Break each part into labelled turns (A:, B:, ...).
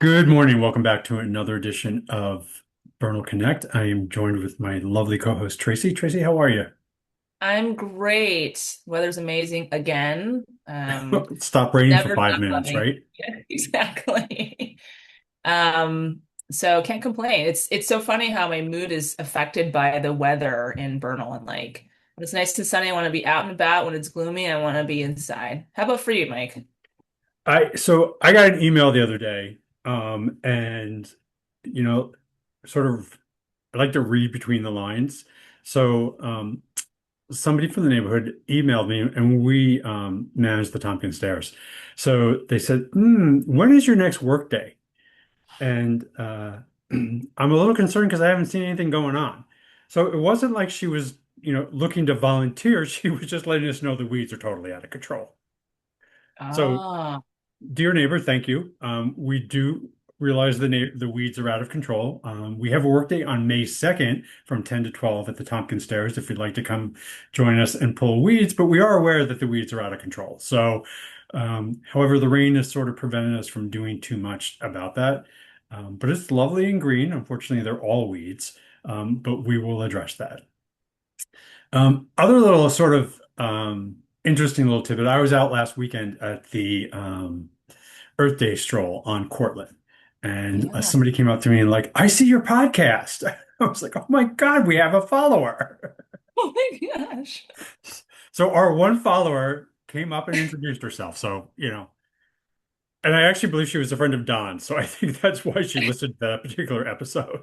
A: Good morning. Welcome back to another edition of Bernal Connect. I am joined with my lovely co-host Tracy. Tracy, how are you?
B: I'm great. Weather's amazing again.
A: Stop raining for
B: Never
A: five
B: stop
A: minutes,
B: loving.
A: right?
B: Yeah, exactly. Um, so can't complain. It's so funny how my mood is affected by the weather in Bernal and Lake. When it's nice and sunny, I want to be out and about. When it's gloomy, I want to be inside. How about for you, Mike?
A: I got an email the other day, and you know, sort of I like to read between the lines. So somebody from the neighborhood emailed me, and we manage the Tompkins Stairs. So they said, when is your next work day? And I'm a little concerned because I haven't seen anything going on. So it wasn't like she was, looking to volunteer. She was just letting us know the weeds are totally out of control. So,
B: Ah,
A: dear neighbor, thank you. We do realize the weeds are out of control. We have a work day on May 2nd from 10 to 12 at the Tompkins Stairs if you'd like to come join us and pull weeds, but we are aware that the weeds are out of control. So, however, the rain has sort of prevented us from doing too much about that. But it's lovely and green. Unfortunately, they're all weeds, but we will address that. Other little sort of interesting little tidbit. I was out last weekend at the Earth Day stroll on Cortlandt, and
B: yeah.
A: somebody came up to me and like, "I see your podcast." I was like, "Oh my God, we have a follower!"
B: Oh my gosh.
A: So our one follower came up and introduced herself. So and I actually believe she was a friend of Don. So I think that's why she listened to that particular episode.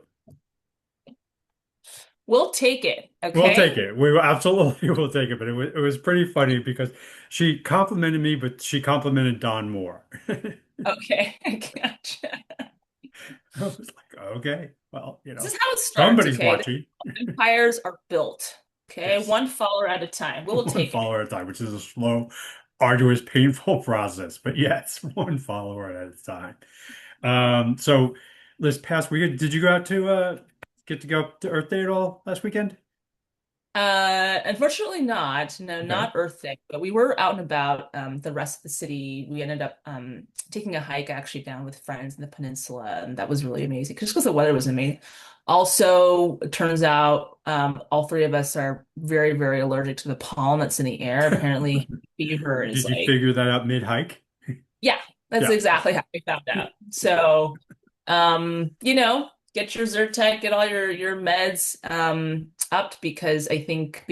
B: We'll take it,
A: We'll take
B: okay?
A: it. We will absolutely will take it. But it was pretty funny because she complimented me, but she complimented Don more.
B: Okay, I gotcha.
A: I was like, okay, well,
B: This is how it starts,
A: somebody's
B: okay?
A: watching.
B: Empires are built, okay?
A: Yes,
B: One follower at a time. We'll
A: one
B: take it.
A: follower at a time, which is a slow, arduous, painful process. But yes, one follower at a time. So this past weekend, did you go out to get to go up to Earth Day at all last weekend?
B: Unfortunately not. No,
A: Okay.
B: not Earth Day, but we were out and about the rest of the city. We ended up taking a hike actually down with friends in the peninsula, and that was really amazing just because the weather was amazing. Also, it turns out all three of us are very, very allergic to the pollen that's in the air. Apparently, fever is
A: Did you
B: like,
A: figure that out mid-hike?
B: yeah, that's
A: Yeah.
B: exactly how we found out. So, get your Zyrtec, get all your meds upped because I think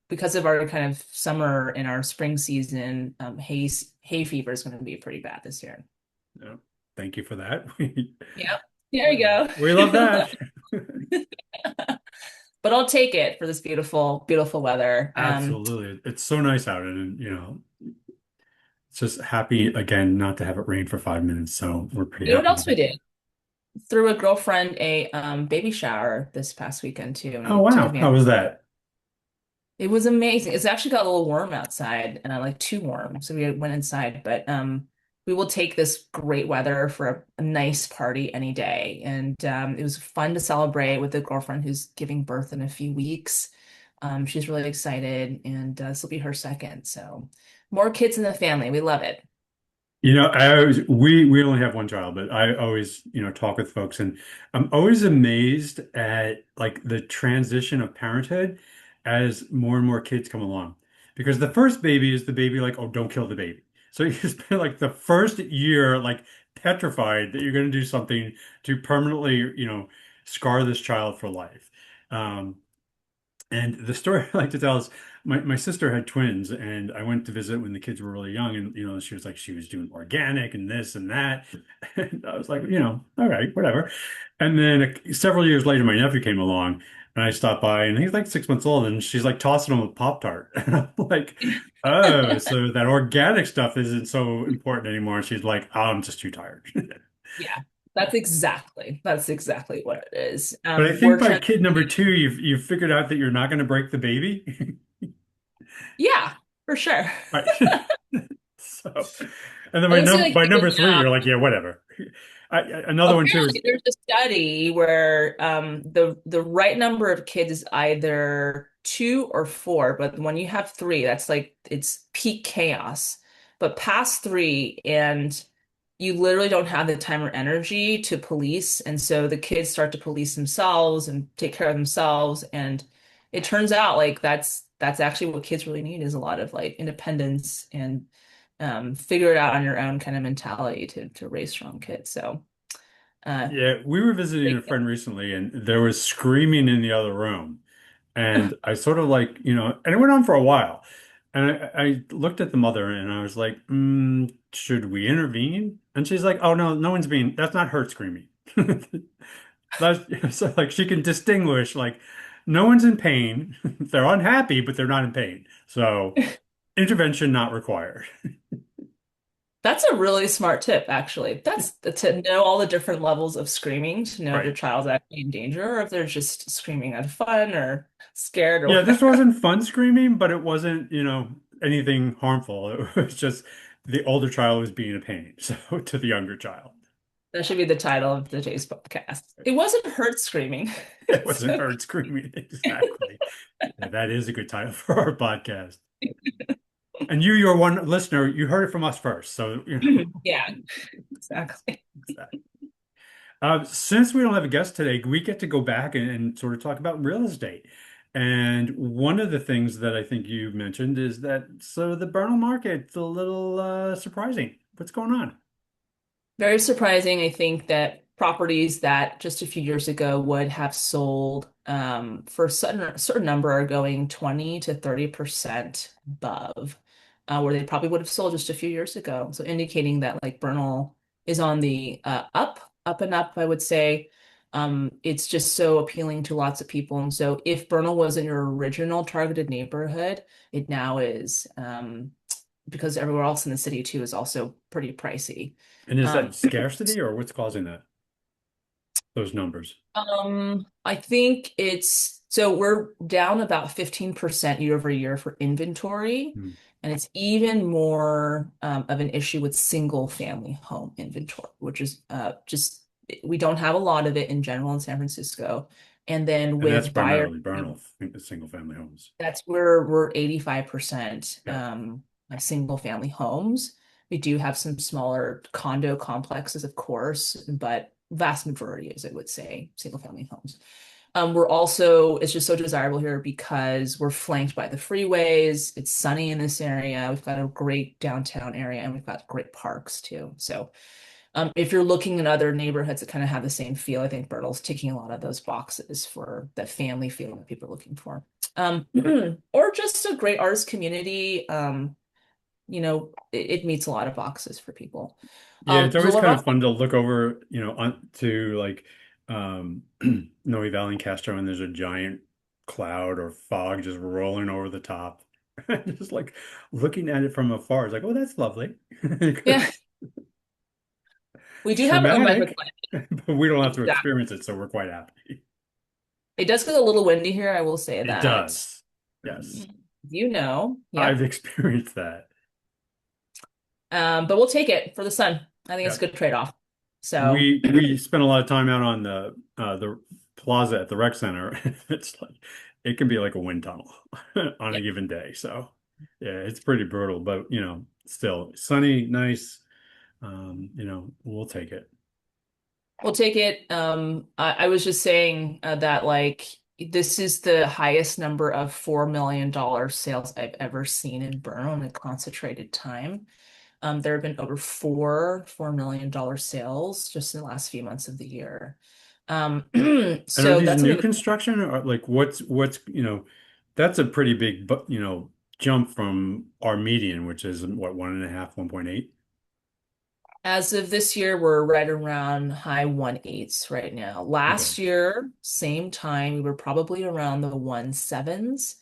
B: because of our kind of summer and our spring season, hay fever is going to be pretty bad this year.
A: Yeah. Thank you for that.
B: Yep. There you go.
A: We love that.
B: But I'll take it for this beautiful, beautiful weather.
A: Absolutely. It's so nice out and it's just happy again not to have it rain for 5 minutes. So we're pretty
B: You know what
A: happy with
B: else we
A: it.
B: did? Threw a girlfriend a baby shower this past weekend too,
A: Oh
B: and took
A: wow. How
B: advantage.
A: was that?
B: It was amazing. It's actually got a little warm outside, and I like too warm, so we went inside. But we will take this great weather for a nice party any day. And it was fun to celebrate with a girlfriend who's giving birth in a few weeks. She's really excited, and this will be her second. So more kids in the family. We love it.
A: We only have one child, but I always, talk with folks and I'm always amazed at like the transition of parenthood as more and more kids come along. Because the first baby is the baby like, oh, don't kill the baby. So you spend like the first year like petrified that you're going to do something to permanently, scar this child for life. Um, and the story I like to tell is my sister had twins, and I went to visit when the kids were really young, and she was like she was doing organic and this and that, and I was like, all right, whatever. And then several years later, my nephew came along, and I stopped by, and he's like 6 months old, and she's like tossing him a Pop-Tart, and I'm like, oh, so that organic stuff isn't so important anymore. And she's like, oh, I'm just too tired.
B: Yeah, that's exactly what it is.
A: But I think
B: We're
A: by
B: trying.
A: kid number two, you've figured out that you're not going to break the baby.
B: Yeah, for sure.
A: Right. So, and then
B: I think it's gonna
A: by
B: keep it
A: number three, you're
B: down.
A: like, yeah, whatever. Another one too is
B: Apparently, there's a study where the right number of kids is either two or four, but when you have three, that's like it's peak chaos. But past three, and you literally don't have the time or energy to police. And so the kids start to police themselves and take care of themselves. And it turns out like that's actually what kids really need is a lot of like independence and figure it out on your own kind of mentality to raise strong kids. So uh
A: Yeah, we were visiting a
B: great.
A: friend recently and there was screaming in the other room. And I sort of like, and it went on for a while. And I looked at the mother and I was like, should we intervene? And she's like, oh, no, no one's being, that's not her screaming. That's so like she can distinguish, like, no one's in pain. They're unhappy, but they're not in pain. So intervention not required.
B: That's a really smart tip, actually. That's to know all the different levels of screaming, to know if
A: Right.
B: your child's actually in danger or if they're just screaming out of fun or scared or
A: Yeah, this
B: whatever.
A: wasn't fun screaming, but it wasn't, anything harmful. It was just the older child was being a pain, so to the younger child.
B: That should be the title of today's podcast. It wasn't hurt screaming.
A: It wasn't
B: So,
A: heard screaming. Exactly. Yeah, that is a good title for our podcast. And you're one listener, you heard it from us first. So,
B: yeah, exactly.
A: exactly. Since we don't have a guest today, we get to go back and sort of talk about real estate. And one of the things that I think you mentioned is that so the Bernal market's a little surprising. What's going on?
B: Very surprising. I think that properties that just a few years ago would have sold for a certain number are going 20 to 30% above where they probably would have sold just a few years ago. So indicating that like Bernal is on the up and up, I would say. It's just so appealing to lots of people. And so if Bernal wasn't your original targeted neighborhood, it now is because everywhere else in the city too is also pretty pricey.
A: And is that
B: Um,
A: scarcity or what's causing that, those numbers?
B: I think it's so we're down about 15% year over year for inventory,
A: Hmm.
B: and it's even more of an issue with single family home inventory, which is just we don't have a lot of it in general in San Francisco. And then
A: And that's
B: with buyer,
A: primarily Bernal, single family homes.
B: that's where we're 85%
A: Yeah.
B: single family homes. We do have some smaller condo complexes, of course, but vast majority is, I would say, single family homes. We're also, it's just so desirable here because we're flanked by the freeways. It's sunny in this area. We've got a great downtown area and we've got great parks too. So if you're looking in other neighborhoods that kind of have the same feel, I think Bertle's ticking a lot of those boxes for that family feel that people are looking for. Um, or just a great artist community. It meets a lot of boxes for people.
A: Yeah, it's
B: So
A: always
B: what
A: kind
B: about
A: of fun to look over, on to like Noe Valley and Castro, and there's a giant cloud or fog just rolling over the top. Just like looking at it from afar, it's like, oh, that's lovely.
B: yeah, we
A: It's
B: do have a
A: dramatic,
B: microclimate.
A: but we don't have to
B: Exactly.
A: experience it, so we're quite happy.
B: It does get a little windy here, I will say
A: It
B: that.
A: does. Yes.
B: Yep.
A: I've experienced that.
B: But we'll take it for the sun. I think it's
A: Yeah.
B: a good trade-off. So
A: We spent a lot of time out on the plaza at the rec center. It's like it can be like a wind tunnel on a
B: yeah,
A: given day. So yeah, it's pretty brutal, but still sunny, nice. We'll take it.
B: we'll take it. I was just saying that like this is the highest number of $4 million sales I've ever seen in Bernal in a concentrated time. There have been over $4 million sales just in the last few months of the year. Um,
A: And are
B: so
A: these
B: that's
A: new
B: something.
A: construction or like what's that's a pretty big but jump from our median, which is what 1.5, 1.8.
B: As of this year, we're right around high 1.8s right now.
A: Okay.
B: Last year, same time, we were probably around the 1.7s.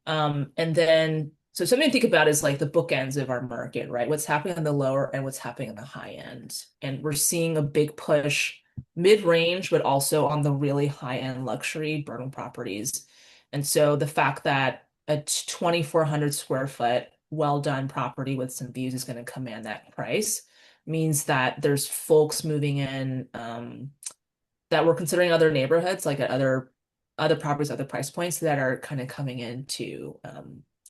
B: And then, so something to think about is like the bookends of our market, right? What's happening on the lower and what's happening on the high end. And we're seeing a big push mid-range, but also on the really high-end luxury Burnham properties. And so the fact that a 2,400 square foot, well-done property with some views is going to command that price means that there's folks moving in that we're considering other neighborhoods, like at other properties, other price points that are kind of coming into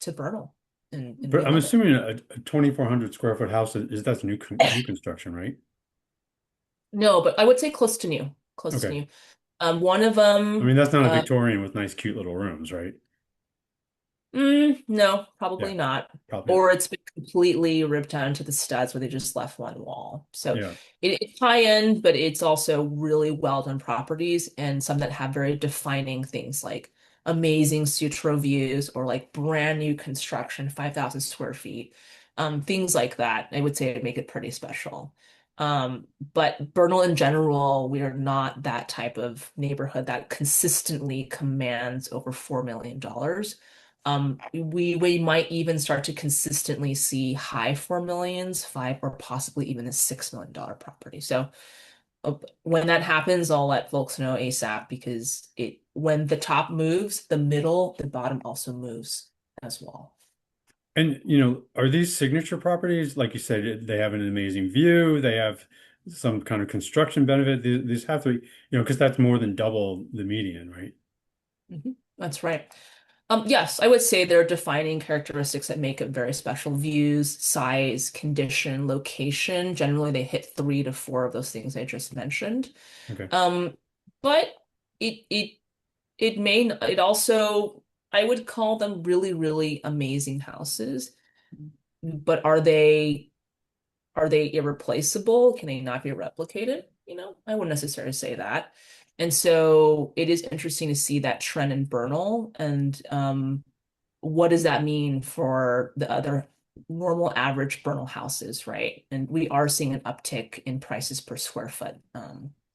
B: to Bernal, and we
A: But I'm
B: love it.
A: assuming a 2,400 square foot house is that's new construction, right?
B: No, but I would say close to new, close to
A: Okay.
B: new. One of
A: I
B: them,
A: mean, that's not a Victorian with nice, cute little rooms, right?
B: no,
A: Yeah,
B: probably not.
A: probably not.
B: Or it's been completely ripped down to the studs where they just left one wall. So
A: Yeah.
B: it's high end, but it's also really well done properties and some that have very defining things like amazing Sutro views or like brand new construction, 5,000 square feet. Things like that, I would say make it pretty special. But Bernal in general, we are not that type of neighborhood that consistently commands over $4 million. We might even start to consistently see high 4 millions, five, or possibly even a $6 million property. So uh, when that happens, I'll let folks know ASAP because it when the top moves, the bottom also moves as well.
A: And, are these signature properties, like you said, they have an amazing view, they have some kind of construction benefit. These have to, because that's more than double the median, right?
B: That's right. Yes, I would say there are defining characteristics that make it very special. Views, size, condition, location. Generally, they hit three to four of those things I just mentioned.
A: Okay.
B: Um, but it it it also I would call them really, really amazing houses. But are they irreplaceable? Can they not be replicated? I wouldn't necessarily say that. And so it is interesting to see that trend in Bernal and what does that mean for the other normal average Bernal houses, right? And we are seeing an uptick in prices per square foot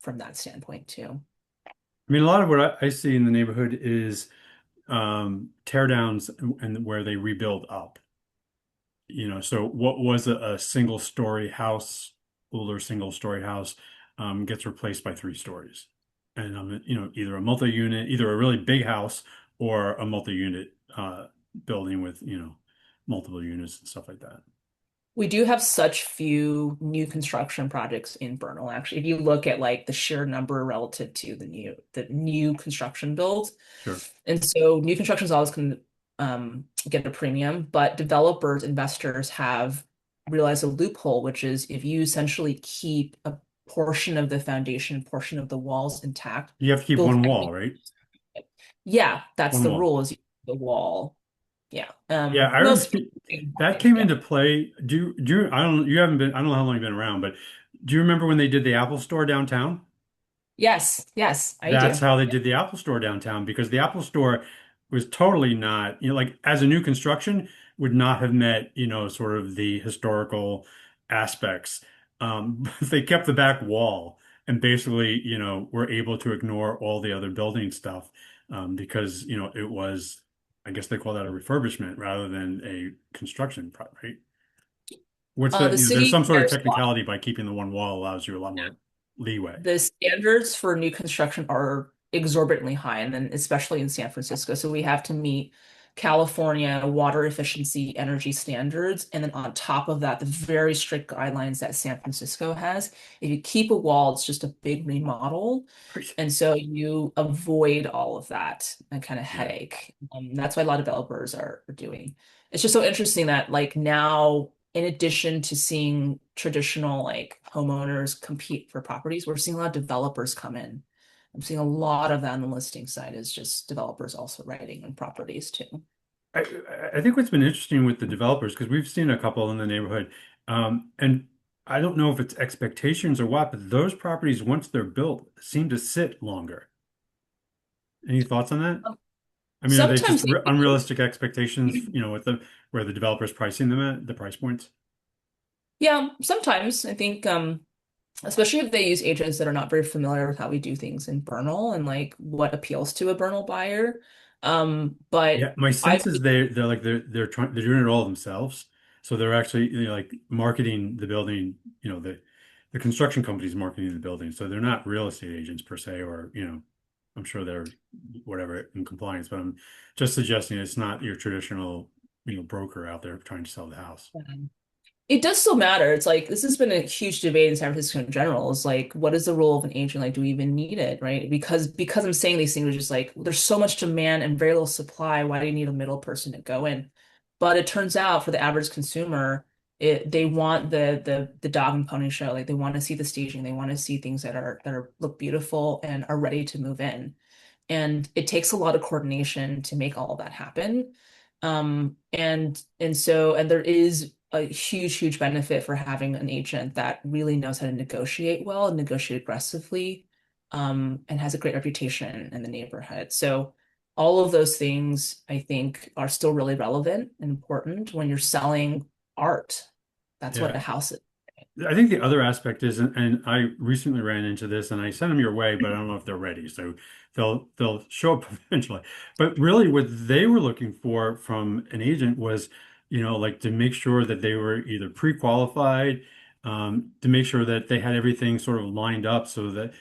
B: from that standpoint too.
A: I mean, a lot of what I see in the neighborhood is tear downs and where they rebuild up. So what was a single story house, older single story house, gets replaced by 3 stories. And either a multi-unit, either a really big house or a multi-unit building with, multiple units and stuff like that.
B: We do have such few new construction projects in Bernal, actually. If you look at like the sheer number relative to the new construction builds.
A: Sure.
B: And so new constructions always can get a premium, but developers, investors have realized a loophole, which is if you essentially keep a portion of the foundation, portion of the walls intact,
A: You have to keep
B: you'll
A: one wall,
B: technically,
A: right?
B: yeah, that's
A: One
B: the
A: wall.
B: rule is the wall. Yeah.
A: Yeah, I
B: Most
A: remember that came
B: yeah.
A: into play. I don't, you haven't been, I don't know how long you've been around, but do you remember when they did the Apple Store downtown?
B: Yes, yes, I
A: That's
B: do.
A: how they did the Apple Store downtown because the Apple Store was totally not, like as a new construction would not have met, sort of the historical aspects. They kept the back wall and basically, were able to ignore all the other building stuff because, it was, I guess they call that a refurbishment rather than a construction, right?
B: The
A: There's
B: city
A: some sort of
B: cares.
A: technicality by keeping the one wall allows you a lot more leeway.
B: The standards for new construction are exorbitantly high, and then especially in San Francisco. So we have to meet California water efficiency energy standards. And then on top of that, the very strict guidelines that San Francisco has. If you keep a wall, it's just a big remodel. And so you avoid all of that and kind of
A: Yeah.
B: headache. That's why a lot of developers are doing. It's just so interesting that like now, in addition to seeing traditional like homeowners compete for properties, we're seeing a lot of developers come in. I'm seeing a lot of that on the listing side is just developers also writing on properties too.
A: I, I think what's been interesting with the developers, because we've seen a couple in the neighborhood, and I don't know if it's expectations or what, but those properties, once they're built, seem to sit longer. Any thoughts on that?
B: Um,
A: I mean, are they just
B: Sometimes they
A: unrealistic expectations,
B: do.
A: with where the developer's pricing them at the price points?
B: Yeah, sometimes I think especially if they use agents that are not very familiar with how we do things in Bernal and like what appeals to a Bernal buyer. But
A: Yeah, my
B: I
A: sense is they're doing it all themselves. So they're actually like marketing the building, the construction company's marketing the building. So they're not real estate agents per se, or I'm sure they're whatever in compliance, but I'm just suggesting it's not your traditional, broker out there trying to sell the house.
B: It does still matter. It's like this has been a huge debate in San Francisco in general. Is like, what is the role of an agent? Like, do we even need it, right? Because I'm saying these things, it's just like there's so much demand and very little supply. Why do you need a middle person to go in? But it turns out for the average consumer, They want the dog and pony show. Like they want to see the staging. They want to see things that are look beautiful and are ready to move in. And it takes a lot of coordination to make all of that happen. And there is a huge benefit for having an agent that really knows how to negotiate well and negotiate aggressively, and has a great reputation in the neighborhood. So all of those things I think are still really relevant and important when you're selling art. That's what
A: Yeah.
B: a house is.
A: I think the other aspect is, and I recently ran into this, and I sent them your way, but I don't know if they're ready. So they'll show up eventually. But really, what they were looking for from an agent was, like to make sure that they were either pre-qualified, to make sure that they had everything sort of lined up so that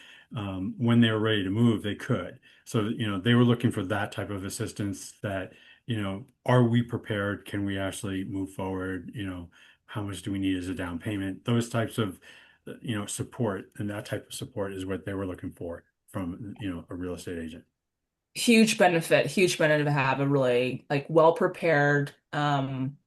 A: when they were ready to move, they could. So, they were looking for that type of assistance that, are we prepared? Can we actually move forward? How much do we need as a down payment? Those types of, support, and that type of support is what they were looking for from, a real estate agent.
B: Huge benefit to have a really like well prepared and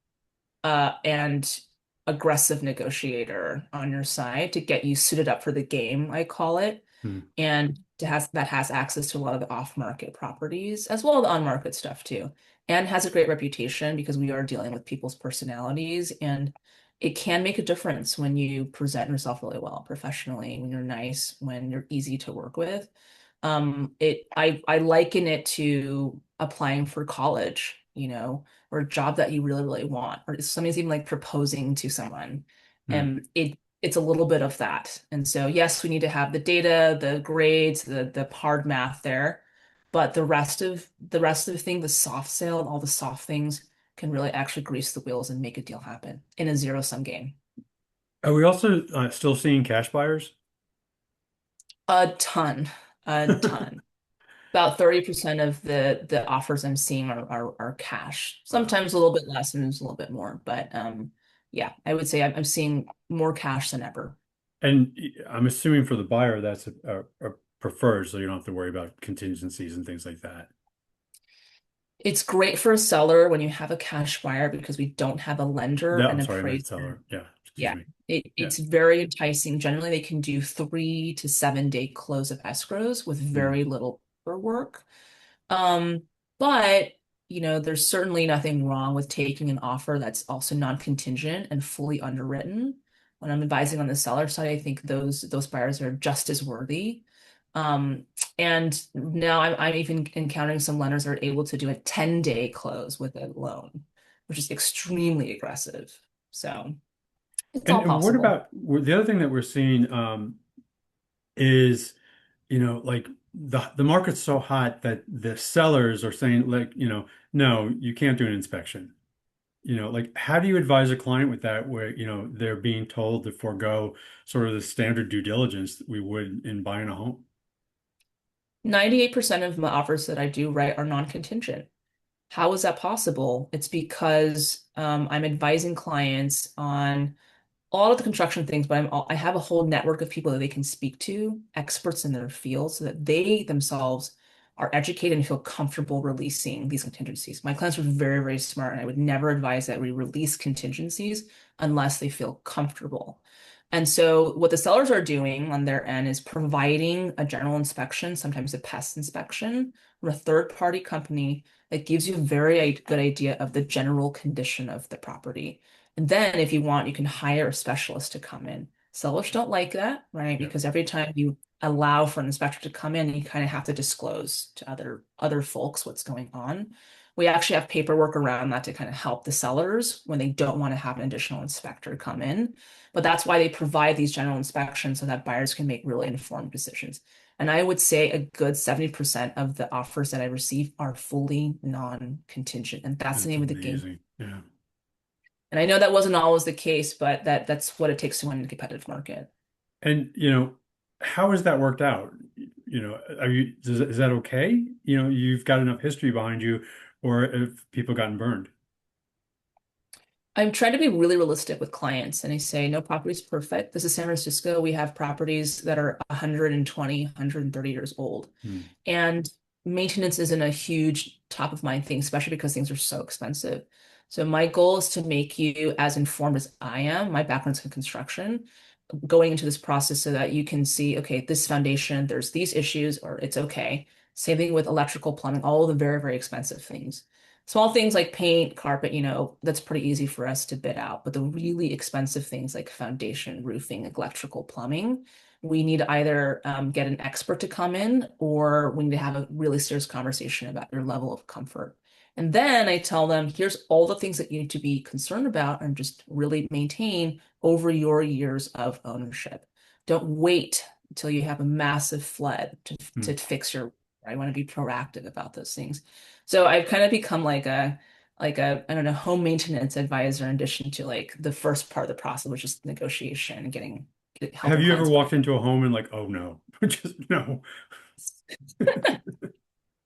B: aggressive negotiator on your side to get you suited up for the game, I call it,
A: Hmm.
B: and that has access to a lot of the off-market properties as well as the on-market stuff too, and has a great reputation because we are dealing with people's personalities, and it can make a difference when you present yourself really well professionally, when you're nice, when you're easy to work with. I liken it to applying for college, or a job that you really want, or somebody's even like proposing to someone.
A: Hmm.
B: And it's a little bit of that. And so yes, we need to have the data, the grades, the hard math there, but the rest of the thing, the soft sale and all the soft things can really actually grease the wheels and make a deal happen in a zero-sum game.
A: Are we also still seeing cash buyers?
B: A ton, a ton. About 30% of the offers I'm seeing are cash.
A: Wow.
B: Sometimes a little bit less, sometimes a little bit more. But yeah, I would say I'm seeing more cash than ever.
A: And I'm assuming for the buyer, that's a preferred, so you don't have to worry about contingencies and things like that.
B: It's great for a seller when you have a cash buyer because we don't have a lender,
A: No,
B: an
A: I'm sorry, I meant
B: appraiser.
A: seller. Yeah, excuse
B: Yeah,
A: me. Yeah.
B: it's very enticing. Generally, they can do 3 to 7 day close of escrows with
A: Hmm.
B: very little paperwork. Um, but there's certainly nothing wrong with taking an offer that's also non-contingent and fully underwritten. When I'm advising on the seller side, I think those buyers are just as worthy. Um, and now I'm even encountering some lenders that are able to do a 10-day close with a loan, which is extremely aggressive. So it's all
A: And what
B: possible.
A: about the other thing that we're seeing is, like the market's so hot that the sellers are saying, like, no, you can't do an inspection. Like, how do you advise a client with that where, they're being told to forego sort of the standard due diligence that we would in buying a home?
B: 98% of my offers that I do write are non-contingent. How is that possible? It's because I'm advising clients on all of the construction things, but I have a whole network of people that they can speak to, experts in their field, so that they themselves are educated and feel comfortable releasing these contingencies. My clients are very smart, and I would never advise that we release contingencies unless they feel comfortable. And so what the sellers are doing on their end is providing a general inspection, sometimes a pest inspection, from a third-party company that gives you a very good idea of the general condition of the property. And then if you want, you can hire a specialist to come in. Sellers don't like that, right?
A: Yeah.
B: Because every time you allow for an inspector to come in, you kind of have to disclose to other folks what's going on. We actually have paperwork around that to kind of help the sellers when they don't want to have an additional inspector come in. But that's why they provide these general inspections so that buyers can make really informed decisions. And I would say a good 70% of the offers that I receive are fully non-contingent. And that's the
A: That's
B: name of the game.
A: amazing. Yeah.
B: And I know that wasn't always the case, but that's what it takes to win in a competitive market.
A: And, how has that worked out? Is that okay? You've got enough history behind you, or if people gotten burned?
B: I'm trying to be really realistic with clients, and I say no property is perfect. This is San Francisco. We have properties that are 120, 130 years old.
A: Hmm.
B: And maintenance isn't a huge top of mind thing, especially because things are so expensive. So my goal is to make you as informed as I am. My background's in construction, going into this process so that you can see, okay, this foundation, there's these issues, or it's okay. Same thing with electrical, plumbing, all the very, very expensive things. Small things like paint, carpet, that's pretty easy for us to bid out. But the really expensive things like foundation, roofing, electrical, plumbing, we need to either get an expert to come in, or we need to have a really serious conversation about your level of comfort. And then I tell them, here's all the things that you need to be concerned about and just really maintain over your years of ownership. Don't wait until you have a massive flood to
A: Hmm.
B: fix your. I want to be proactive about those things. So I've kind of become like a I don't know, home maintenance advisor in addition to like the first part of the process, which is negotiation and
A: Have
B: helping
A: you ever
B: clients.
A: walked into a home and like, oh no, just no.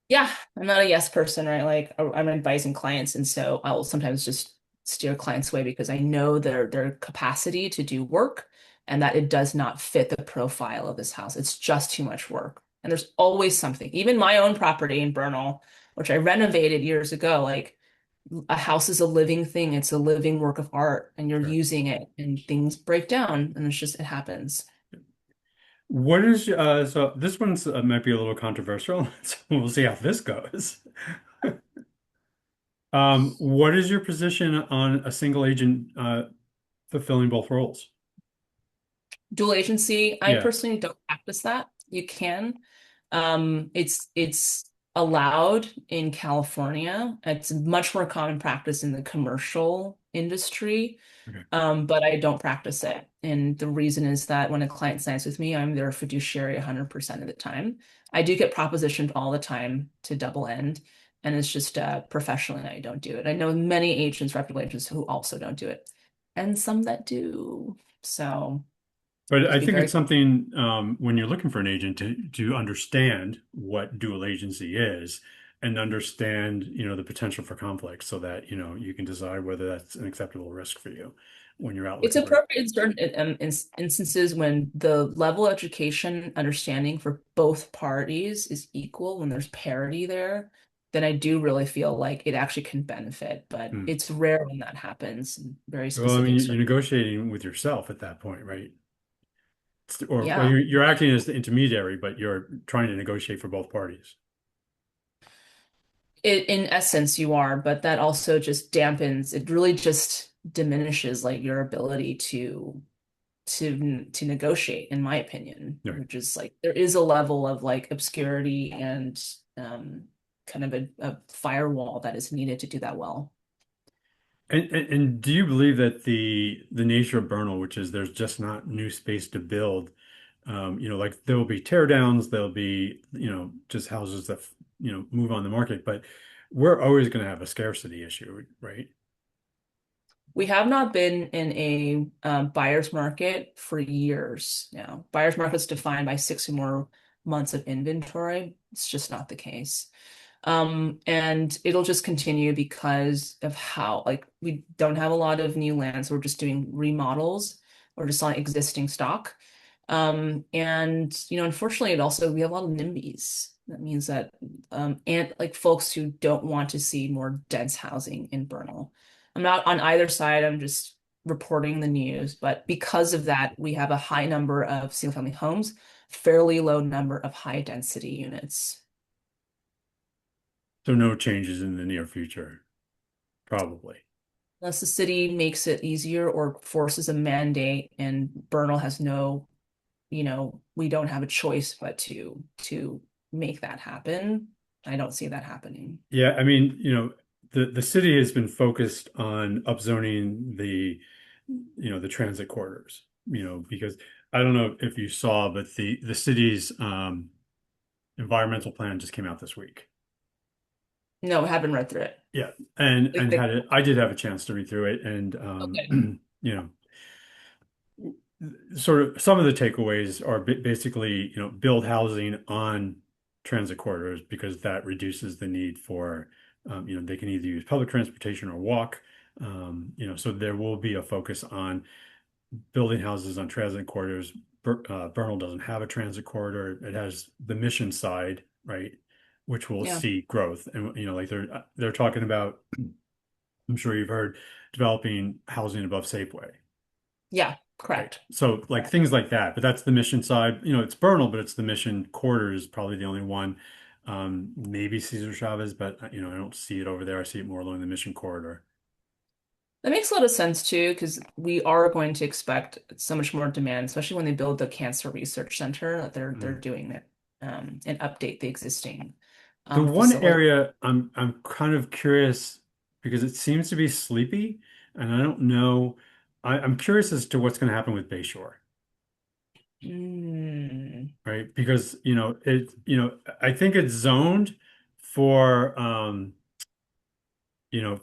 B: Yeah, I'm not a yes person, right? Like I'm advising clients, and so I will sometimes just steer clients away because I know their capacity to do work and that it does not fit the profile of this house. It's just too much work. And there's always something. Even my own property in Bernal, which I renovated years ago, like a house is a living thing. It's a living work of art, and you're
A: Sure.
B: using it, and things break down, and it happens.
A: What is so this one's might be a little controversial, so we'll see how this goes. What is your position on a single agent fulfilling both roles?
B: Dual agency, I
A: Yeah.
B: personally don't practice that. You can. It's allowed in California. It's much more common practice in the commercial industry,
A: Okay.
B: but I don't practice it. And the reason is that when a client signs with me, I'm their fiduciary 100% of the time. I do get propositioned all the time to double end, and it's just professionally I don't do it. I know many agents, reputable agents, who also don't do it, and some that do. So
A: But
B: to
A: I
B: be
A: think it's
B: very
A: something when you're looking for an agent to understand what dual agency is and understand, the potential for conflict so that, you can decide whether that's an acceptable risk for you when you're out
B: It's
A: looking for.
B: appropriate in certain instances when the level of education understanding for both parties is equal, when there's parity there, then I do really feel like it actually can benefit. But
A: Hmm.
B: it's rare when that happens in very
A: Well, I mean,
B: specific
A: you're
B: circumstances.
A: negotiating with yourself at that point, right? Or well,
B: Yeah.
A: you're acting as the intermediary, but you're trying to negotiate for both parties.
B: In essence, you are, but that also just dampens, it really just diminishes like your ability to negotiate, in my opinion,
A: Right.
B: which is like there is a level of like obscurity and um, kind of a firewall that is needed to do that well.
A: And do you believe that the nature of Bernal, which is there's just not new space to build, like there will be tear downs, there'll be, just houses that, move on the market, but we're always going to have a scarcity issue, right?
B: We have not been in a buyer's market for years now. Buyer's market is defined by 6 or more months of inventory. It's just not the case. And it'll just continue because of how, like, we don't have a lot of new land, so we're just doing remodels or just on existing stock. And unfortunately, we have a lot of NIMBYs. That means that and like folks who don't want to see more dense housing in Bernal. I'm not on either side. I'm just reporting the news. But because of that, we have a high number of single family homes, fairly low number of high density units.
A: So no changes in the near future, probably.
B: Unless the city makes it easier or forces a mandate, and Bernal has no, we don't have a choice but to make that happen. I don't see that happening.
A: Yeah, I mean, the city has been focused on upzoning the transit corridors, because I don't know if you saw, but the city's environmental plan just came out this week.
B: No, I haven't read through it.
A: Yeah, and
B: Like,
A: and had it, I did have a chance to read through it, and
B: okay.
A: sort of some of the takeaways are basically, build housing on transit corridors because that reduces the need for, they can either use public transportation or walk. So there will be a focus on building houses on transit corridors. Bernal doesn't have a transit corridor. It has the Mission side, right, which will
B: Yeah.
A: see growth. And like they're talking about I'm sure you've heard, developing housing above Safeway.
B: Yeah,
A: Right.
B: correct.
A: So like
B: Correct.
A: things like that, but that's the Mission side. It's Bernal, but it's the Mission quarter is probably the only one. Maybe Cesar Chavez, but I don't see it over there. I see it more along the Mission corridor.
B: That makes a lot of sense too, because we are going to expect so much more demand, especially when they build the cancer research center that they're
A: Mm.
B: doing it and update the existing
A: The one
B: facility.
A: area I'm kind of curious because it seems to be sleepy, and I don't know. I'm curious as to what's going to happen with Bayshore,
B: Mm,
A: right? Because I think it's zoned for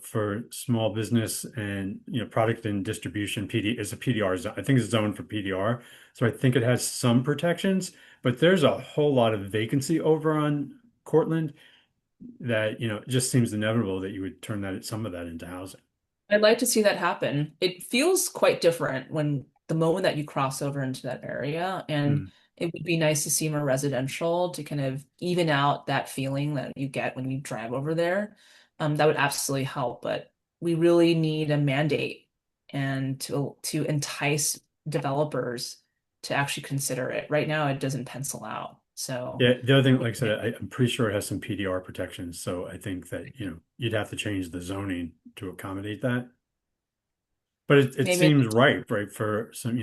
A: for small business and product and distribution. PD is a PDR zone. I think it's zoned for PDR, so I think it has some protections. But there's a whole lot of vacancy over on Cortland that it just seems inevitable that you would turn that some of that into housing.
B: I'd like to see that happen. It feels quite different when the moment that you cross over into that area, and
A: Mm.
B: it would be nice to see more residential to kind of even out that feeling that you get when you drive over there. That would absolutely help, but we really need a mandate and to entice developers to actually consider it. Right now, it doesn't pencil out. So,
A: Yeah, the other thing, like I said, I'm pretty sure it has some PDR protections, so I think that you'd have to change the zoning to accommodate that. But it
B: maybe.
A: seems right for some,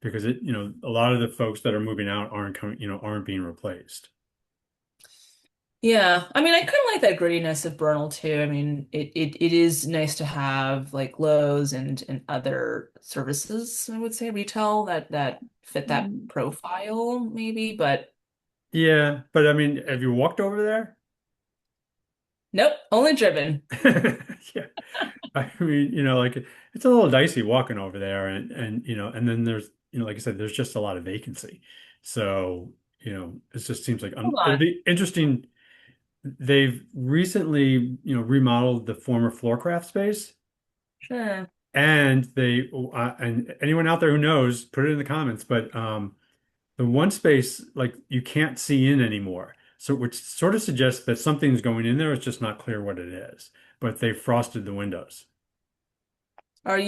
A: because a lot of the folks that are moving out aren't coming, aren't being replaced.
B: Yeah, I mean, I kind of like that grittiness of Bernal too. I mean, it is nice to have like Lowe's and other services, I would say, retail that fit that
A: Mm.
B: profile, maybe. But
A: Yeah, but I mean, have you walked over there?
B: nope, only driven.
A: Yeah, I mean, like it's a little dicey walking over there, and then there's, like I said, there's just a lot of vacancy. So, it just seems like
B: Hold
A: it'll
B: on.
A: be interesting. They've recently, remodeled the former Floorcraft space.
B: Sure.
A: And anyone out there who knows, put it in the comments. But the one space, like you can't see in anymore. So which sort of suggests that something's going in there. It's just not clear what it is. But they frosted the windows.
B: I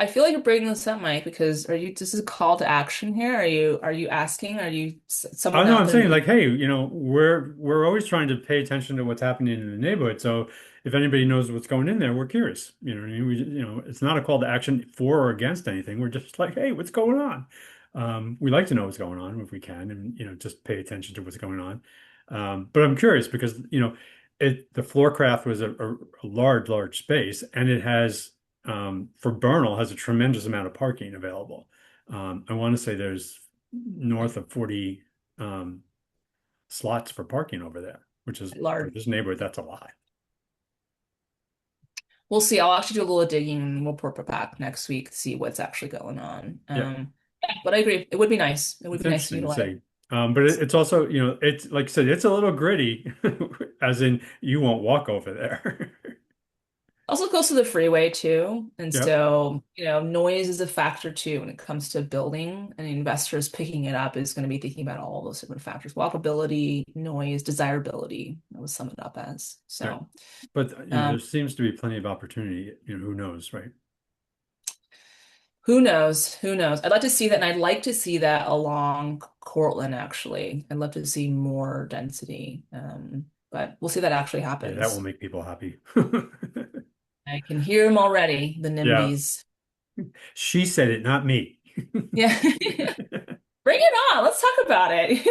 B: feel like you're breaking this up, Mike, because this is a call to action here? Are you asking? Are you
A: I
B: someone
A: know
B: out
A: I'm
B: there
A: saying
B: knows?
A: like, hey, we're always trying to pay attention to what's happening in the neighborhood. So if anybody knows what's going in there, we're curious. You know what I mean? It's not a call to action for or against anything. We're just like, hey, what's going on? We like to know what's going on if we can, and just pay attention to what's going on. But I'm curious because the Floorcraft was a large, large space, and it has for Bernal has a tremendous amount of parking available. I want to say there's north of 40 um, slots for parking over there, which is for this
B: Large.
A: neighborhood, that's a lot.
B: We'll see. I'll actually do a little digging and we'll report back next week to see what's actually going on.
A: Yeah,
B: Yeah, but I agree. It would be nice. It would
A: it's
B: be nice to
A: interesting to
B: utilize.
A: see. But it's also, it's like I said, it's a little gritty, as in you won't walk over there.
B: Also close to the freeway too. And
A: Yep,
B: so, noise is a factor too when it comes to building, and investors picking it up is going to be thinking about all those different factors. Walkability, noise, desirability. I would sum it up as.
A: right.
B: So,
A: But there
B: um,
A: seems to be plenty of opportunity. Who knows, right?
B: who knows? Who knows? I'd like to see that, and I'd like to see that along Cortland, actually. I'd love to see more density. But we'll see if that actually
A: Yeah, that will
B: happens.
A: make people happy.
B: I can hear them already, the
A: Yeah,
B: NIMBYs.
A: she said it, not me.
B: Yeah. Bring it on. Let's talk about it.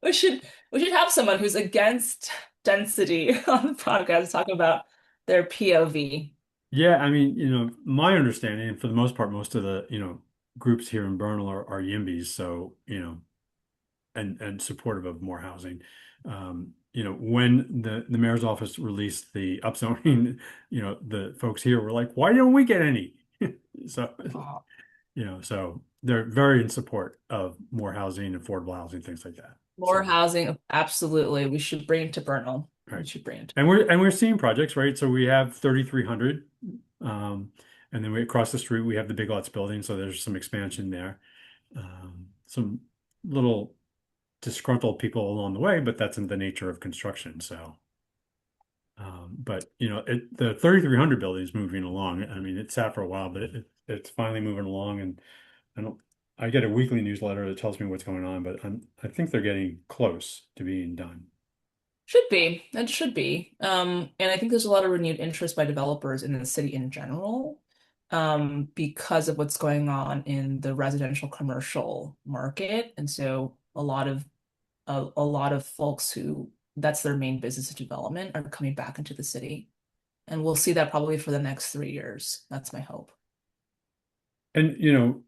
B: We should we should have someone who's against density on the podcast talk about their POV.
A: Yeah, I mean, my understanding, and for the most part, most of the, groups here in Bernal are YIMBYs, so, and supportive of more housing. When the mayor's office released the upzoning, the folks here were like, why don't we get any? So,
B: Oh,
A: so they're very in support of more housing, affordable housing, things like that.
B: more
A: So,
B: housing, absolutely. We should bring it to Bernal. We
A: right.
B: should bring it to
A: And we're seeing projects, right? So we have 3,300. And then across the street we have the Big Lots building, so there's some expansion there. Some little disgruntled people along the way, but that's in the nature of construction. So But the 3300 building is moving along. I mean, it sat for a while, but it's finally moving along, and I don't. I get a weekly newsletter that tells me what's going on, but I think they're getting close to being done.
B: Should be. That should be. And I think there's a lot of renewed interest by developers in the city in general, because of what's going on in the residential commercial market. And so a lot of folks who that's their main business of development are coming back into the city. And we'll see that probably for the next 3 years. That's my hope.
A: And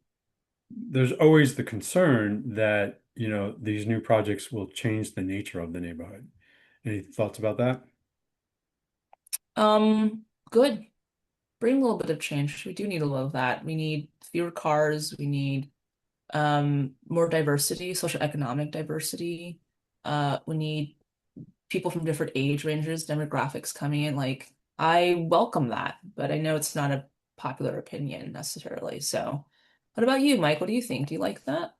A: there's always the concern that these new projects will change the nature of the neighborhood. Any thoughts about that?
B: Good. Bring a little bit of change. We do need a little of that. We need fewer cars. We need more diversity, socioeconomic diversity. We need people from different age ranges, demographics coming in. Like, I welcome that, but I know it's not a popular opinion necessarily. So, what about you, Mike? What do you think? Do you like that?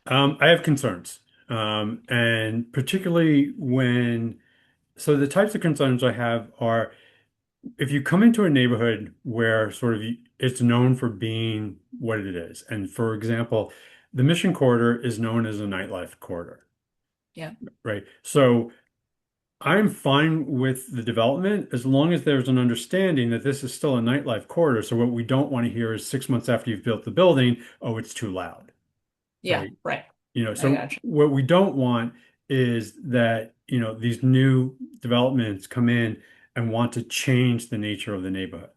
A: I have concerns, and particularly so the types of concerns I have are if you come into a neighborhood where sort of it's known for being what it is, and for example, the Mission Corridor is known as a nightlife corridor,
B: Yeah.
A: right? So I'm fine with the development as long as there's an understanding that this is still a nightlife corridor. So what we don't want to hear is 6 months after you've built the building, oh, it's too loud,
B: Yeah,
A: right?
B: right. I
A: So
B: got you.
A: what we don't want is that, these new developments come in and want to change the nature of the neighborhood.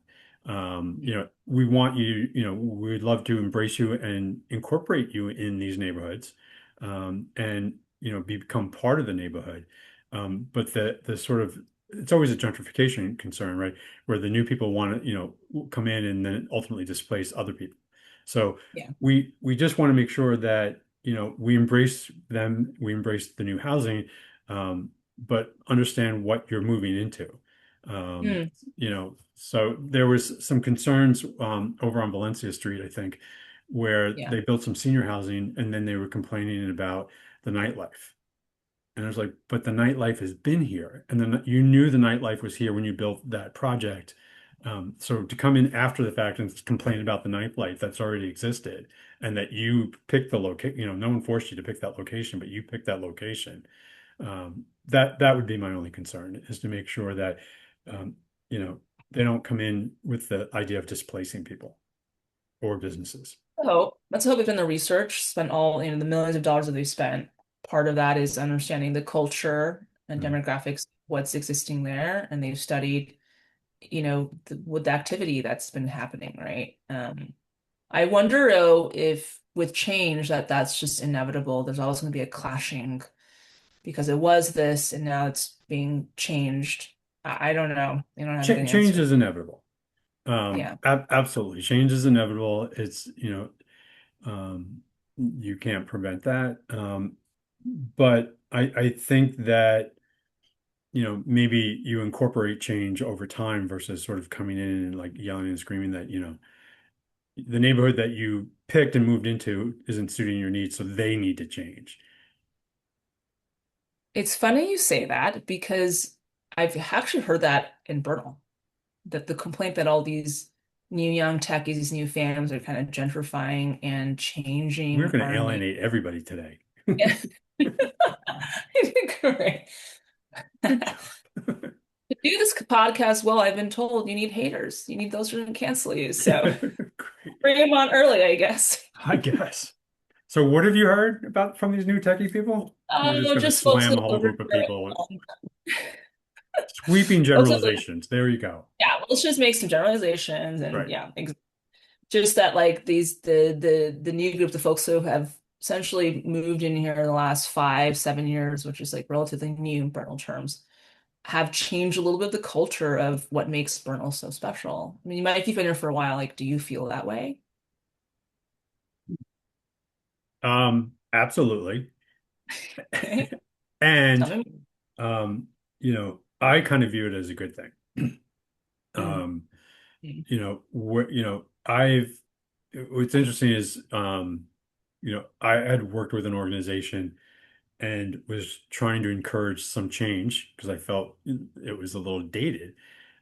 A: We want you, we'd love to embrace you and incorporate you in these neighborhoods, and, become part of the neighborhood. But the sort of, it's always a gentrification concern, right? Where the new people want to, come in and then ultimately displace other people. So
B: Yeah.
A: we just want to make sure that we embrace them, we embrace the new housing, but understand what you're moving into. Um,
B: Mm,
A: so there was some concerns over on Valencia Street, I think, where
B: yeah.
A: they built some senior housing and then they were complaining about the nightlife. And I was like, but the nightlife has been here. And then you knew the nightlife was here when you built that project. So to come in after the fact and complain about the nightlife that's already existed and that you picked the location, no one forced you to pick that location, but you picked that location. That would be my only concern is to make sure that, um, you know, they don't come in with the idea of displacing people or businesses.
B: So let's hope we've done the research, spent all, the millions of dollars that they've spent. Part of that is understanding the culture and
A: Mm.
B: demographics, what's existing there, and they've studied, with the activity that's been happening, right? I wonder though if with change that's just inevitable. There's always going to be a clashing because it was this and now it's being changed. I don't know. I don't have a good
A: Change
B: answer.
A: is inevitable.
B: Yeah.
A: Absolutely. Change is inevitable. It's, you can't prevent that. But I think that, maybe you incorporate change over time versus sort of coming in and like yelling and screaming that, the neighborhood that you picked and moved into isn't suiting your needs, so they need to change.
B: It's funny you say that because I've actually heard that in Bernal, that the complaint that all these new young techies, these new fams are kind of gentrifying and
A: We're
B: changing
A: going to
B: our name.
A: alienate everybody today.
B: Yeah. Great.
A: Good
B: To
A: job.
B: do this podcast well, I've been told you need haters. You need those who can cancel you. So
A: Great.
B: bring them on early, I guess.
A: I guess. So what have you heard about from these new techie people? We're just going to
B: Just folks
A: slam
B: that
A: a whole
B: are
A: group of people with sweeping
B: folks that
A: generalizations. There you go.
B: yeah, let's just make some generalizations and
A: Right.
B: yeah, just that like the new group, the folks who have essentially moved in here in the last 5, 7 years, which is like relatively new in Bernal terms, have changed a little bit of the culture of what makes Bernal so special. I mean, you might if you've been here for a while, like, do you feel that way?
A: Absolutely.
B: Okay. Tell
A: And
B: me.
A: I kind of view it as a good thing.
B: Mm,
A: Um,
B: mm,
A: what's interesting is I had worked with an organization and was trying to encourage some change because I felt it was a little dated.